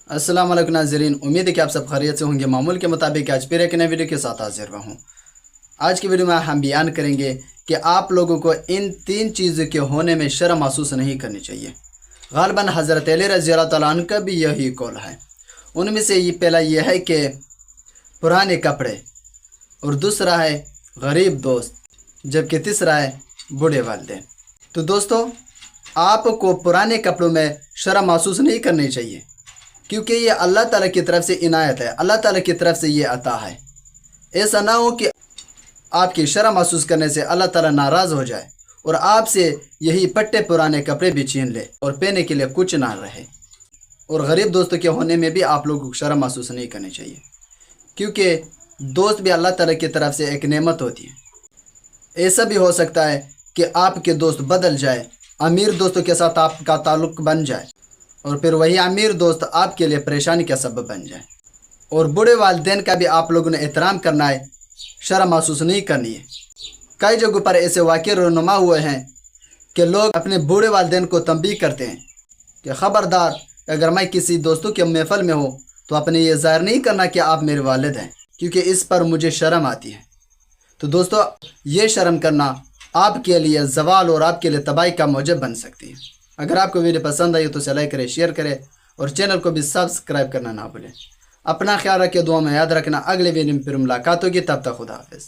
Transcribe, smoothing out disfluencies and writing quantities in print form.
अस्सलाम वालेकुम नाज़रीन, उम्मीद है कि आप सब खैरियत से होंगे। मामूल के मुताबिक आज फिर एक नए वीडियो के साथ हाजिर हुआ हूँ। आज की वीडियो में हम बयान करेंगे कि आप लोगों को इन 3 चीज़ों के होने में शर्म महसूस नहीं करनी चाहिए। ग़ालिबन हज़रत अली रज़ी अल्लाह तआला अन्हु का भी यही कौल है। उनमें से ये पहला ये है कि पुराने कपड़े, और दूसरा है गरीब दोस्त, जबकि तीसरा है बूढ़े वालिदैन। तो दोस्तों, आपको पुराने कपड़ों में शर्म महसूस नहीं करनी चाहिए, क्योंकि ये अल्लाह ताला की तरफ से इनायत है, अल्लाह ताला की तरफ से ये अता है। ऐसा ना हो कि आपकी शर्म महसूस करने से अल्लाह ताला नाराज़ हो जाए और आपसे यही पट्टे पुराने कपड़े भी छीन ले और पहनने के लिए कुछ ना रहे। और गरीब दोस्तों के होने में भी आप लोगों को शर्म महसूस नहीं करनी चाहिए, क्योंकि दोस्त भी अल्लाह ताला की तरफ से एक नेमत होती है। ऐसा भी हो सकता है कि आपके दोस्त बदल जाए, अमीर दोस्तों के साथ आपका ताल्लुक़ बन जाए और फिर वही अमीर दोस्त आपके लिए परेशानी का सबब बन जाए। और बूढ़े वालिदैन का भी आप लोगों ने एहतराम करना है, शर्म महसूस नहीं करनी है। कई जगहों पर ऐसे वाक़े रुनुमा हुए हैं कि लोग अपने बूढ़े वालिदैन को तंबीह करते हैं कि ख़बरदार, अगर मैं किसी दोस्तों के महफ़िल में हो तो अपने ये ज़ाहिर नहीं करना कि आप मेरे वालिद हैं, क्योंकि इस पर मुझे शर्म आती है। तो दोस्तों, ये शर्म करना आपके लिए ज़वाल और आपके लिए तबाही का मौजब बन सकती है। अगर आपको वीडियो पसंद आई तो इसे लाइक करें, शेयर करें और चैनल को भी सब्सक्राइब करना ना भूलें। अपना ख्याल रखें, दुआ में याद रखना। अगले वीडियो में फिर मुलाकात होगी, तब तक खुदा हाफ़िज़।